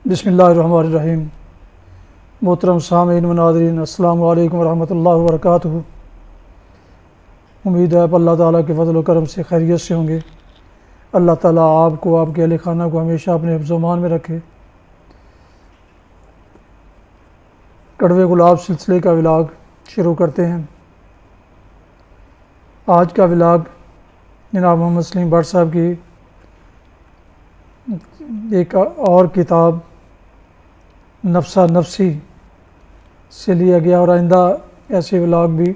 بسم اللہ الرحمن الرحیم۔ محترم سامعین و ناظرین، السلام علیکم ورحمۃ اللہ وبرکاتہ۔ امید ہے آپ اللہ تعالیٰ کے فضل و کرم سے خیریت سے ہوں گے۔ اللہ تعالیٰ آپ کو، آپ کے اہل خانہ کو ہمیشہ اپنے حفظ و امان میں رکھے۔ کڑوے گلاب سلسلے کا ولاگ شروع کرتے ہیں۔ آج کا ولاگ جناب محمد سلیم بٹ صاحب کی ایک اور کتاب نفسہ نفسی سے لیا گیا، اور آئندہ ایسے ولاگ بھی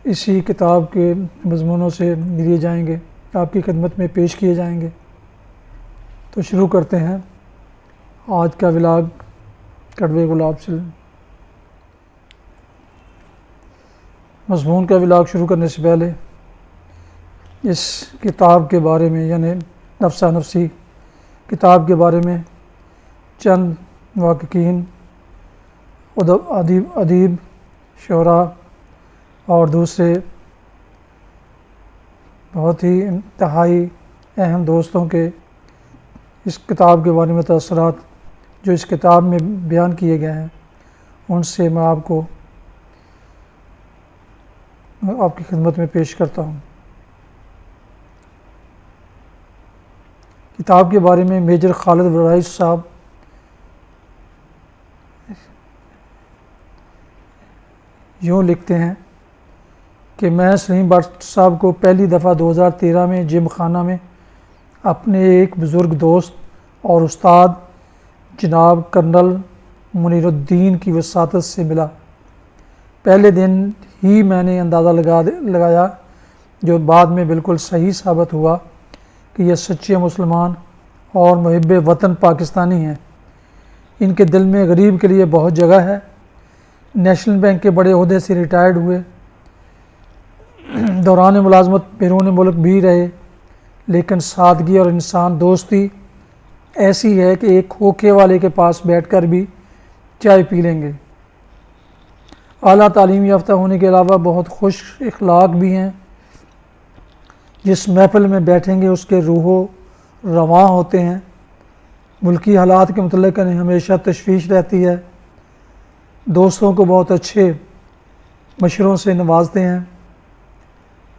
اسی کتاب کے مضمونوں سے لیے جائیں گے، آپ کی خدمت میں پیش کیے جائیں گے۔ تو شروع کرتے ہیں آج کا ولاگ کڑوے گلاب سے۔ مضمون کا ولاگ شروع کرنے سے پہلے اس کتاب کے بارے میں، یعنی نفسہ نفسی کتاب کے بارے میں چند محققین، ادیب، شعراء اور دوسرے بہت ہی انتہائی اہم دوستوں کے اس کتاب کے بارے میں تاثرات جو اس کتاب میں بیان کیے گئے ہیں، ان سے میں آپ کو آپ کی خدمت میں پیش کرتا ہوں۔ کتاب کے بارے میں میجر خالد وائز صاحب یوں لکھتے ہیں کہ میں سلیم بٹ صاحب کو پہلی دفعہ 2013 میں جم خانہ میں اپنے ایک بزرگ دوست اور استاد جناب کرنل منیر الدین کی وساطت سے ملا۔ پہلے دن ہی میں نے اندازہ لگایا، جو بعد میں بالکل صحیح ثابت ہوا، کہ یہ سچے مسلمان اور محب وطن پاکستانی ہیں۔ ان کے دل میں غریب کے لیے بہت جگہ ہے۔ نیشنل بینک کے بڑے عہدے سے ریٹائرڈ ہوئے، دوران ملازمت بیرون ملک بھی رہے، لیکن سادگی اور انسان دوستی ایسی ہے کہ ایک کھوکھے والے کے پاس بیٹھ کر بھی چائے پی لیں گے۔ اعلیٰ تعلیم یافتہ ہونے کے علاوہ بہت خوش اخلاق بھی ہیں۔ جس محفل میں بیٹھیں گے اس کے روح و رواں ہوتے ہیں۔ ملکی حالات کے متعلق انہیں ہمیشہ تشویش رہتی ہے۔ دوستوں کو بہت اچھے مشوروں سے نوازتے ہیں۔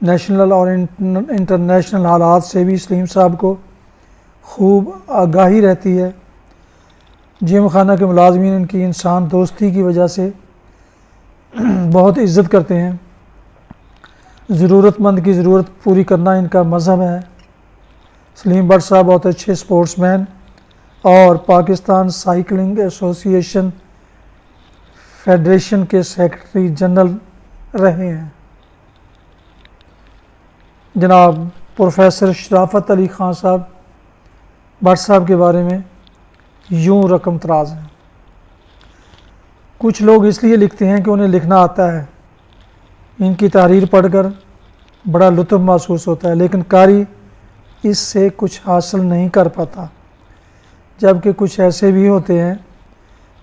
نیشنل اور انٹرنیشنل حالات سے بھی سلیم صاحب کو خوب آگاہی رہتی ہے۔ جم خانہ کے ملازمین ان کی انسان دوستی کی وجہ سے بہت عزت کرتے ہیں۔ ضرورت مند کی ضرورت پوری کرنا ان کا مذہب ہے۔ سلیم بٹ صاحب بہت اچھے سپورٹس مین اور پاکستان سائیکلنگ ایسوسی ایشن فیڈریشن کے سیکرٹری جنرل رہے ہیں۔ جناب پروفیسر شرافت علی خان صاحب بٹ صاحب کے بارے میں یوں رقم تراز ہیں۔ کچھ لوگ اس لیے لکھتے ہیں کہ انہیں لکھنا آتا ہے۔ ان کی تحریر پڑھ کر بڑا لطف محسوس ہوتا ہے، لیکن قاری اس سے کچھ حاصل نہیں کر پاتا۔ جبکہ کچھ ایسے بھی ہوتے ہیں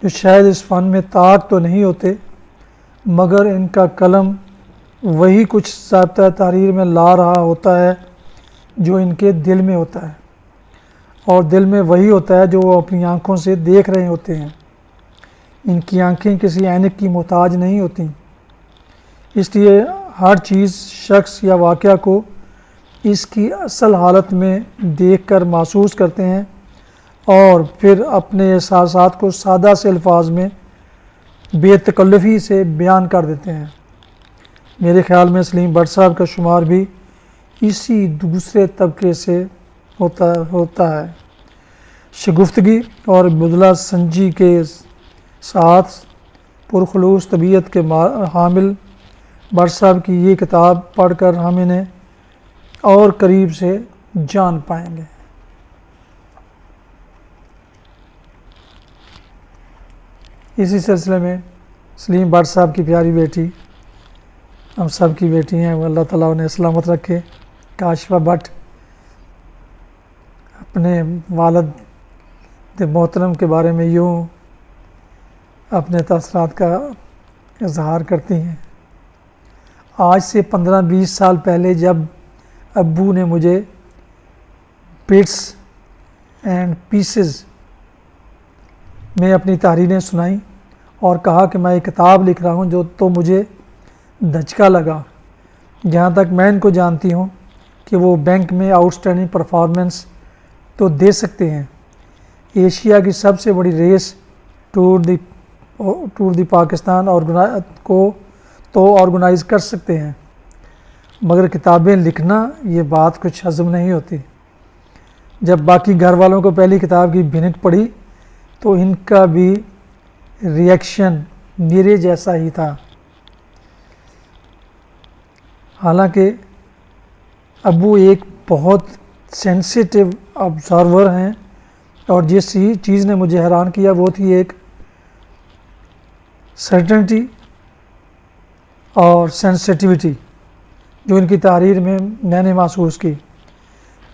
جو شاید اس فن میں طاق تو نہیں ہوتے، مگر ان کا قلم وہی کچھ ضابطہ تحریر میں لا رہا ہوتا ہے جو ان کے دل میں ہوتا ہے، اور دل میں وہی ہوتا ہے جو وہ اپنی آنکھوں سے دیکھ رہے ہوتے ہیں۔ ان کی آنکھیں کسی عینک کی محتاج نہیں ہوتیں، اس لیے ہر چیز، شخص یا واقعہ کو اس کی اصل حالت میں دیکھ کر محسوس کرتے ہیں اور پھر اپنے احساسات کو سادہ سے الفاظ میں بے تکلفی سے بیان کر دیتے ہیں۔ میرے خیال میں سلیم بٹ صاحب کا شمار بھی اسی دوسرے طبقے سے ہوتا ہے۔ شگفتگی اور بدلہ سنجی کے ساتھ پرخلوص طبیعت کے حامل بٹ صاحب کی یہ کتاب پڑھ کر ہم انہیں اور قریب سے جان پائیں گے۔ اسی سلسلے میں سلیم بٹ صاحب کی پیاری بیٹی، ہم سب کی بیٹی ہیں، وہ اللہ تعالیٰ انہیں سلامت رکھے، کاشفہ بٹ، اپنے والد محترم کے بارے میں یوں اپنے تاثرات کا اظہار کرتی ہیں۔ آج سے 15-20 سال پہلے جب ابو نے مجھے بٹس اینڈ پیسز میں اپنی تحریریں سنائیں اور کہا کہ میں ایک کتاب لکھ رہا ہوں جو تو مجھے دھچکا لگا. جہاں تک میں ان کو جانتی ہوں کہ وہ بینک میں آؤٹ اسٹینڈنگ پرفارمنس تو دے سکتے ہیں، ایشیا کی سب سے بڑی ریس ٹور دی پاکستان کو تو آرگنائز کر سکتے ہیں، مگر کتابیں لکھنا یہ بات کچھ ہضم نہیں ہوتی. جب باقی گھر والوں کو پہلی کتاب کی بھنک پڑی تو ان کا بھی ریئیکشن میرے جیسا ہی تھا. حالانکہ ابو ایک بہت سینسیٹیو آبزرور ہیں، اور جس چیز نے مجھے حیران کیا وہ تھی ایک سرٹنٹی اور سینسیٹیوٹی جو ان کی تحریر میں نے محسوس کی.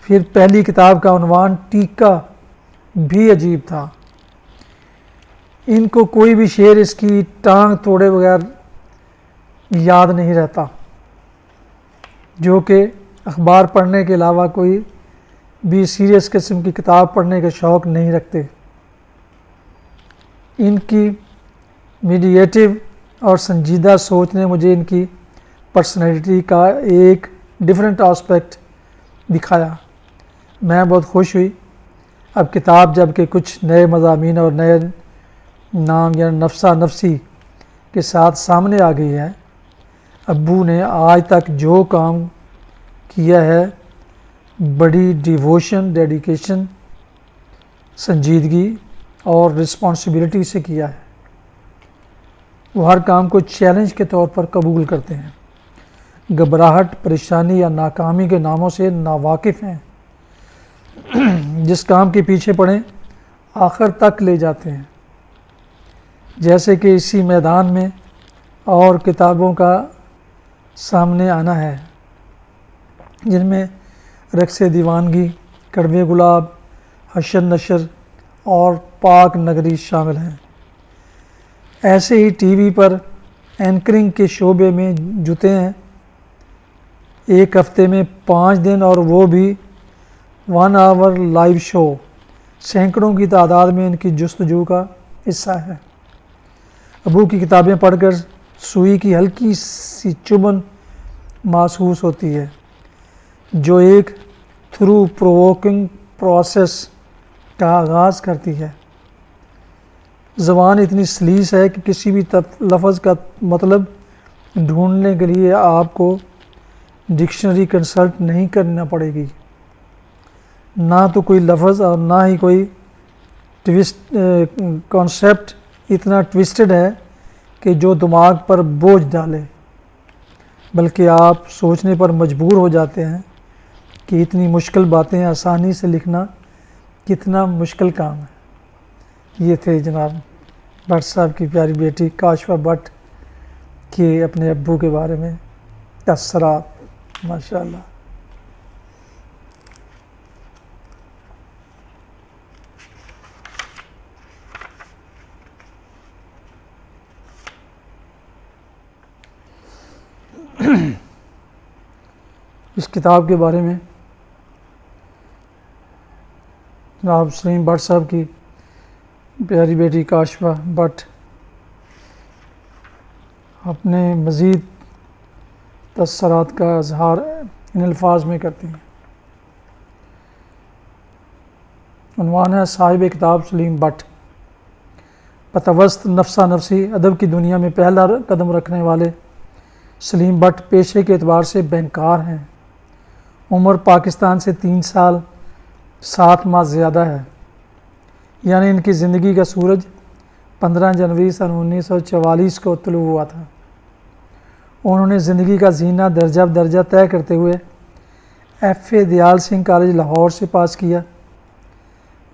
پھر پہلی کتاب کا عنوان ٹیکا بھی عجیب تھا. ان کو کوئی بھی شعر اس کی ٹانگ توڑے بغیر یاد نہیں رہتا، جو کہ اخبار پڑھنے کے علاوہ کوئی بھی سیریس قسم کی کتاب پڑھنے کا شوق نہیں رکھتے. ان کی میڈیٹیو اور سنجیدہ سوچ نے مجھے ان کی پرسنالٹی کا ایک ڈیفرنٹ آسپیکٹ دکھایا. میں بہت خوش ہوئی. اب کتاب جب کہ کچھ نئے مضامین اور نئے نام یا نفسا نفسی کے ساتھ سامنے آ گئی ہے، ابو نے آج تک جو کام کیا ہے بڑی ڈیڈیکیشن، سنجیدگی اور رسپانسبلٹی سے کیا ہے. وہ ہر کام کو چیلنج کے طور پر قبول کرتے ہیں، گھبراہٹ، پریشانی یا ناکامی کے ناموں سے ناواقف ہیں. جس کام کے پیچھے پڑیں آخر تک لے جاتے ہیں، جیسے کہ اسی میدان میں اور کتابوں کا سامنے آنا ہے جن میں رقص دیوانگی، کڑوے گلاب، حشر نشر اور پاک نگری شامل ہیں. ایسے ہی ٹی وی پر اینکرنگ کے شعبے میں جتے ہیں، ایک ہفتے میں 5 دن، اور وہ بھی 1 آور لائیو شو. سینکڑوں کی تعداد میں ان کی جستجو کا حصہ ہے. ابو کی کتابیں پڑھ کر سوئی کی ہلکی سی چبھن محسوس ہوتی ہے جو ایک تھرو پرووکنگ پروسیس کا آغاز کرتی ہے. زبان اتنی سلیس ہے کہ کسی بھی لفظ کا مطلب ڈھونڈنے کے لیے آپ کو ڈکشنری کنسلٹ نہیں کرنا پڑے گی. نہ تو کوئی لفظ اور نہ ہی کوئی کانسیپٹ اتنا ٹوسٹڈ ہے کہ جو دماغ پر بوجھ ڈالے، بلکہ آپ سوچنے پر مجبور ہو جاتے ہیں کہ اتنی مشکل باتیں آسانی سے لکھنا کتنا مشکل کام ہے. یہ تھے جناب بٹ صاحب کی پیاری بیٹی کاشفہ بٹ کے اپنے ابو کے بارے میں تاثرات. ماشاء اللہ. اس کتاب کے بارے میں جناب سلیم بٹ صاحب کی پیاری بیٹی کاشفہ بٹ اپنے مزید تاثرات کا اظہار ان الفاظ میں کرتی ہیں. عنوان ہے صاحب کتاب سلیم بٹ. بتوسط نفسا نفسی ادب کی دنیا میں پہلا قدم رکھنے والے سلیم بٹ پیشے کے اعتبار سے بینکار ہیں. عمر پاکستان سے 3 سال 7 ماہ زیادہ ہے، یعنی ان کی زندگی کا سورج 15 جنوری سن 1944 کو طلوع ہوا تھا. انہوں نے زندگی کا زینہ درجہ بدرجہ طے کرتے ہوئے FA دیال سنگھ کالج لاہور سے پاس کیا.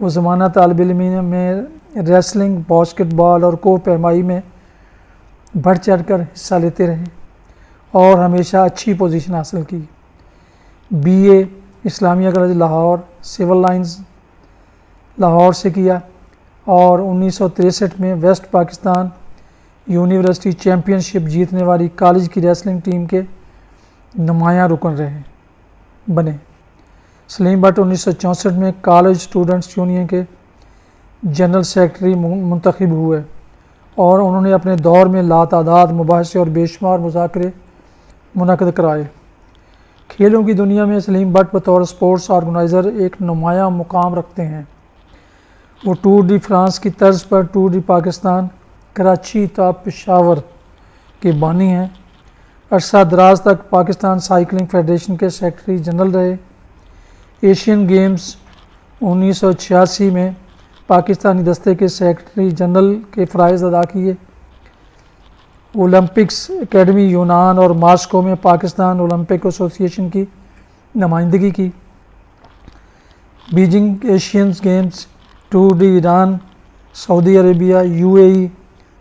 وہ زمانہ طالب علمی میں ریسلنگ، باسکٹ بال اور کوہ پیمائی میں بڑھ چڑھ کر حصہ لیتے رہے اور ہمیشہ اچھی پوزیشن حاصل کی. BA Islamia college Lahore, civil lines Lahore سے کیا اور 1963 میں west Pakistan university championship جیتنے والی کالج کی ریسلنگ ٹیم کے نمایاں رکن بنے. سلیم بٹ 1964 میں کالج اسٹوڈنٹس یونین کے جنرل سیکرٹری منتخب ہوئے اور انہوں نے اپنے دور میں لاتعداد مباحثے اور بے شمار مذاکرے منعقد کرائے۔ کھیلوں کی دنیا میں سلیم بٹ بطور اسپورٹس آرگنائزر ایک نمایاں مقام رکھتے ہیں۔ وہ ٹور ڈی فرانس کی طرز پر ٹور ڈی پاکستان، کراچی تا پشاور کے بانی ہیں۔ عرصہ دراز تک پاکستان سائیکلنگ فیڈریشن کے سیکرٹری جنرل رہے۔ ایشین گیمز 1986 میں پاکستانی دستے کے سیکرٹری جنرل کے فرائض ادا کیے۔ اولمپکس اکیڈمی یونان اور ماسکو میں پاکستان اولمپک ایسوسی ایشن کی نمائندگی کی۔ Beijing Asian games, tour de Iran, Saudi Arabia, UAE،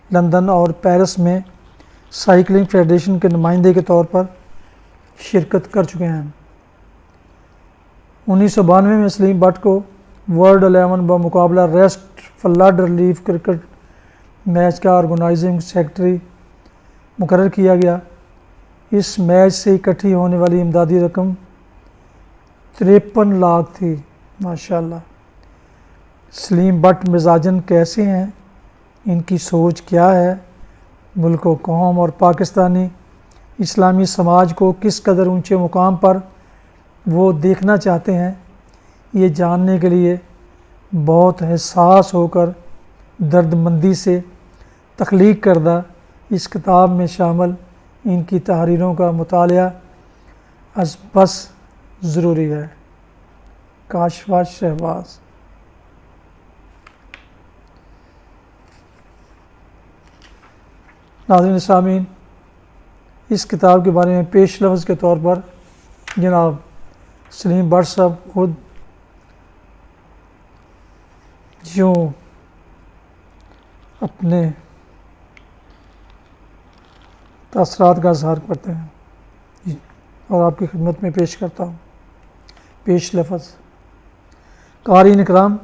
London اور پیرس میں سائیکلنگ فیڈریشن کے نمائندے کے طور پر شرکت کر چکے ہیں۔ 1992 میں سلیم بٹ کو ورلڈ 11 بمقابلہ rest flood relief cricket match کا آرگنائزنگ سیکرٹری مقرر کیا گیا۔ اس میچ سے اکٹھی ہونے والی امدادی رقم 53 لاکھ تھی۔ ماشاءاللہ۔ سلیم بٹ مزاجن کیسے ہیں، ان کی سوچ کیا ہے، ملک و قوم اور پاکستانی اسلامی سماج کو کس قدر اونچے مقام پر وہ دیکھنا چاہتے ہیں، یہ جاننے کے لیے بہت حساس ہو کر درد مندی سے تخلیق کردہ اس کتاب میں شامل ان کی تحریروں کا مطالعہ از بس ضروری ہے۔ کاشفہ شہباز۔ ناظرین سامعین، اس کتاب کے بارے میں پیش لفظ کے طور پر جناب سلیم بٹ صاحب خود یوں اپنے تاثرات کا اظہار کرتے ہیں اور آپ کی خدمت میں پیش کرتا ہوں۔ پیش لفظ۔ قارئین اکرام،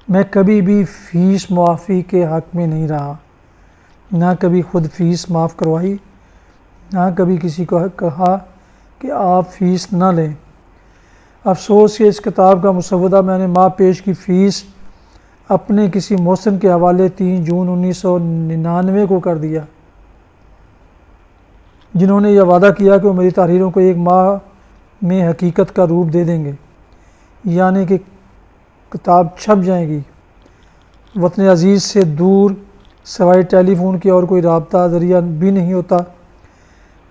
میں کبھی بھی فیس معافی کے حق میں نہیں رہا، نہ کبھی خود فیس معاف کروائی، نہ کبھی کسی کو کہا کہ آپ فیس نہ لیں۔ افسوس کہ اس کتاب کا مسودہ میں نے ماہ پیش کی فیس اپنے کسی محسن کے حوالے 3 جون 1999 کو کر دیا، جنہوں نے یہ وعدہ کیا کہ وہ میری تحریروں کو 1 ماہ میں حقیقت کا روپ دے دیں گے، یعنی کہ کتاب چھپ جائے گی۔ وطن عزیز سے دور سوائے ٹیلی فون کے اور کوئی رابطہ ذریعہ بھی نہیں ہوتا،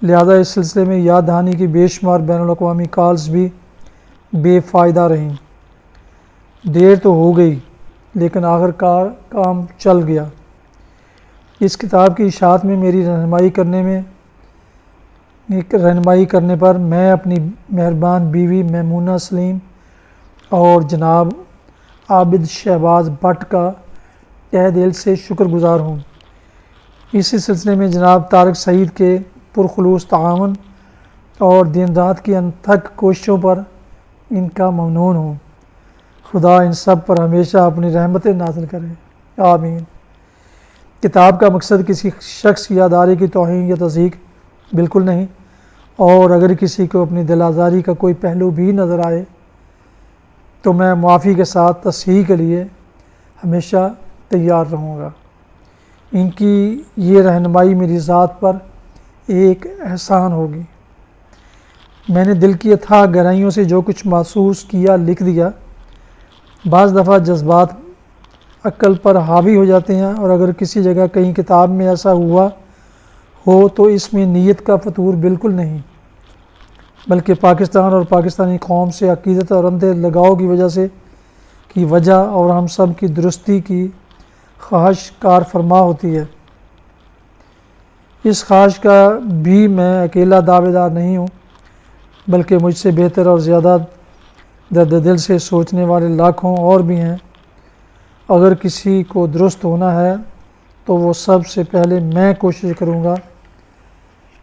لہذا اس سلسلے میں یاد دہانی کی بے شمار بین الاقوامی کالز بھی بے فائدہ رہیں۔ دیر تو ہو گئی لیکن آخر کار کام چل گیا۔ اس کتاب کی اشاعت میں میری رہنمائی کرنے پر میں اپنی مہربان بیوی میمونہ سلیم اور جناب عابد شہباز بٹ کا تہ دل سے شکر گزار ہوں۔ اسی سلسلے میں جناب طارق سعید کے پرخلوص تعاون اور دن رات کی انتھک کوششوں پر ان کا ممنون ہوں۔ خدا ان سب پر ہمیشہ اپنی رحمتیں نازل کرے، آمین۔ کتاب کا مقصد کسی شخص یا ادارے کی توہین یا تضحیک بالکل نہیں، اور اگر کسی کو اپنی دل آزاری کا کوئی پہلو بھی نظر آئے تو میں معافی کے ساتھ تصحیح کے لیے ہمیشہ تیار رہوں گا۔ ان کی یہ رہنمائی میری ذات پر ایک احسان ہوگی۔ میں نے دل کی اتھاہ گہرائیوں سے جو کچھ محسوس کیا لکھ دیا۔ بعض دفعہ جذبات عقل پر حاوی ہو جاتے ہیں، اور اگر کسی جگہ کہیں کتاب میں ایسا ہوا ہو تو اس میں نیت کا فطور بالکل نہیں، بلکہ پاکستان اور پاکستانی قوم سے عقیدت اور اندھے لگاؤ کی وجہ اور ہم سب کی درستی کی خواہش کار فرما ہوتی ہے۔ اس خواہش کا بھی میں اکیلا دعوے دار نہیں ہوں، بلکہ مجھ سے بہتر اور زیادہ درد دل سے سوچنے والے لاکھوں اور بھی ہیں۔ اگر کسی کو درست ہونا ہے تو وہ سب سے پہلے میں کوشش کروں گا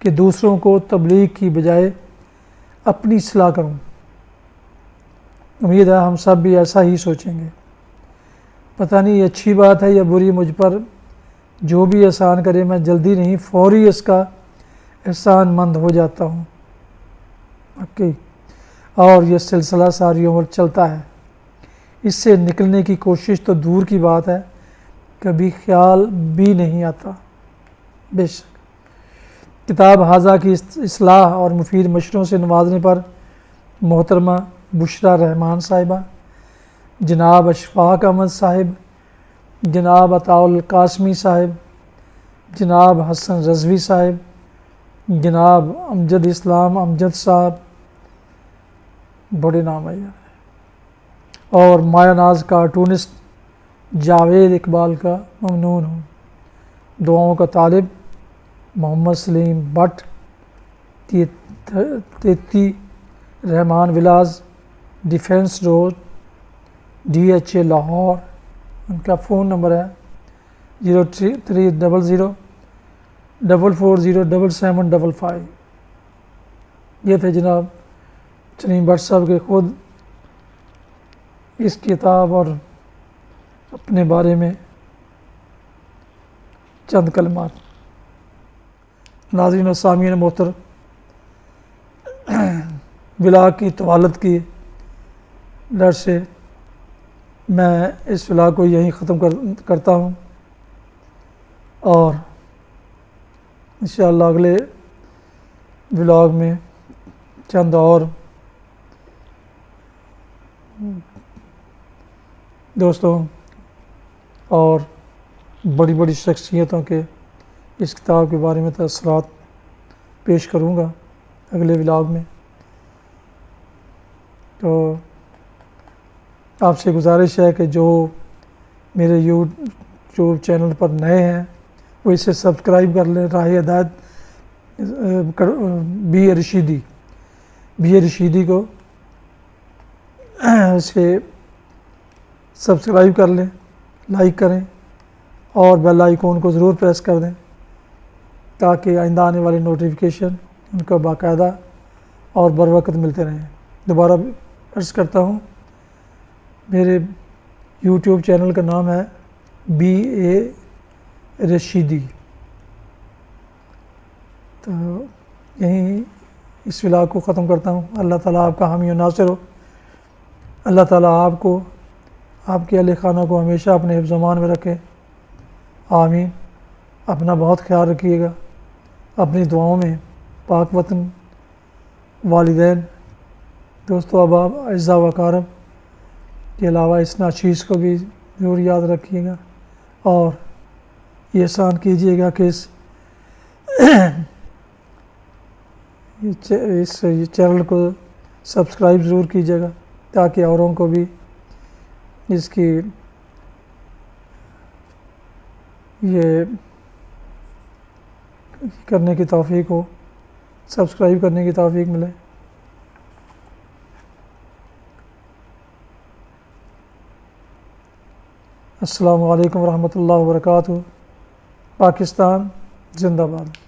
کہ دوسروں کو تبلیغ کی بجائے اپنی اصلاح کروں۔ امید ہے ہم سب بھی ایسا ہی سوچیں گے۔ پتہ نہیں یہ اچھی بات ہے یا بری، مجھ پر جو بھی احسان کرے میں جلدی نہیں فوری اس کا احسان مند ہو جاتا ہوں۔ اور یہ سلسلہ ساری عمر چلتا ہے۔ اس سے نکلنے کی کوشش تو دور کی بات ہے، کبھی خیال بھی نہیں آتا۔ بے شک کتاب حاضہ کی اصلاح اور مفید مشوروں سے نوازنے پر محترمہ بشریٰ رحمان صاحبہ، جناب اشفاق احمد صاحب، جناب عطاء القاسمی صاحب، جناب حسن رضوی صاحب، جناب امجد اسلام امجد صاحب، بڑے نام ہے یار، اور مایہ ناز کارٹونسٹ جاوید اقبال کا ممنون ہوں۔ دعاؤں کا طالب Muhammad Salim Butt, 33 Rehman villas, defence road, DHA Lahore. ان کا فون نمبر ہے 03300 4407755۔ یہ تھے جناب سلیم بٹ صاحب کے خود اس کتاب اور اپنے بارے میں چند کلمات۔ ناظرین و سامعین محترم، ولاگ کی طوالت کی ڈر سے میں اس ولاگ کو یہیں ختم کرتا ہوں، اور انشاءاللہ اگلے ولاگ میں چند اور دوستوں اور بڑی بڑی شخصیتوں کے اس کتاب کے بارے میں تاثرات پیش کروں گا اگلے ولاگ میں۔ تو آپ سے گزارش ہے کہ جو میرے یوٹیوب چینل پر نئے ہیں وہ اسے سبسکرائب کر لیں۔ راہ ہدایت بی اے رشیدی کو اسے سبسکرائب کر لیں، لائک کریں اور بیل آئیکن کو ضرور پریس کر دیں تاکہ آئندہ آنے والے نوٹیفیکیشن ان کو باقاعدہ اور بر وقت ملتے رہیں۔ دوبارہ عرض کرتا ہوں، میرے یوٹیوب چینل کا نام ہے بی اے رشیدی۔ تو یہیں اس ولاگ کو ختم کرتا ہوں۔ اللہ تعالیٰ آپ کا حامی و ناصر ہو۔ اللہ تعالیٰ آپ کو، آپ کے اہل خانہ کو ہمیشہ اپنے حفظ و امان میں رکھے، آمین۔ اپنا بہت خیال رکھیے گا، اپنی دعاؤں میں پاک وطن، والدین، دوستو احباب، اعزاء و اقارب کے علاوہ اس ناچیز کو بھی ضرور یاد رکھیے گا، اور یہ احسان کیجیے گا کہ اس چینل کو سبسکرائب ضرور کیجیے گا تاکہ اوروں کو بھی اس کی یہ کرنے کی توفیق ہو، سبسکرائب کرنے کی توفیق ملے۔ السلام علیکم ورحمۃ اللہ وبرکاتہ۔ پاکستان زندہ باد۔